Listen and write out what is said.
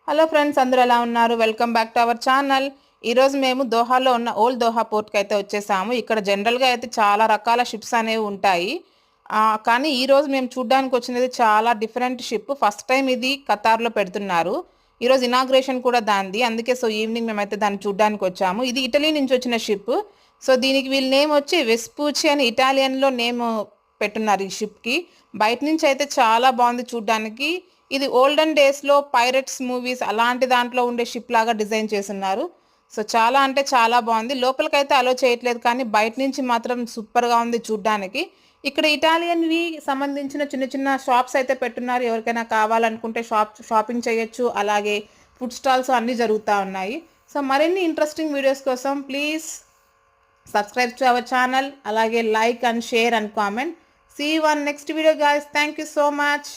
Hello friends, అందరూ ఎలా ఉన్నారు? Welcome back to our channel. ఈరోజు మేము దోహాలో ఉన్న ఓల్డ్ దోహా పోర్ట్కి అయితే వచ్చేసాము. ఇక్కడ జనరల్గా అయితే చాలా రకాల షిప్స్ అనేవి ఉంటాయి. కానీ ఈరోజు మేము చూడ్డానికి వచ్చినది చాలా డిఫరెంట్ షిప్. ఫస్ట్ టైం ఇది ఖతార్లో పెడుతున్నారు. ఈరోజు ఇనాగ్రేషన్ కూడా దాంది. అందుకే ఈవినింగ్ మేమైతే దాన్ని చూడ్డానికి వచ్చాము. ఇది ఇటలీ నుంచి వచ్చిన షిప్. దీనికి వీళ్ళ నేమ్ వచ్చి వెస్పూచి అని ఇటాలియన్లో నేమ్ పెట్టున్నారు ఈ షిప్కి. బయట నుంచి అయితే చాలా బాగుంది చూడ్డానికి. ఇది ఓల్డెన్ డేస్లో పైరట్స్ మూవీస్ అలాంటి దాంట్లో ఉండే షిప్ లాగా డిజైన్ చేస్తున్నారు. చాలా అంటే చాలా బాగుంది. లోపలికైతే అలో చేయట్లేదు, కానీ బయట నుంచి మాత్రం సూపర్గా ఉంది చూడ్డానికి. ఇక్కడ ఇటాలియన్వి సంబంధించిన చిన్న చిన్న షాప్స్ అయితే పెట్టున్నారు. ఎవరికైనా కావాలనుకుంటే షాపింగ్ చేయొచ్చు. అలాగే ఫుడ్ స్టాల్స్ అన్నీ జరుగుతూ ఉన్నాయి. మరిన్ని ఇంట్రెస్టింగ్ వీడియోస్ కోసం please subscribe to our channel. Alage like and share and comment. See you on next video guys. Thank you so much.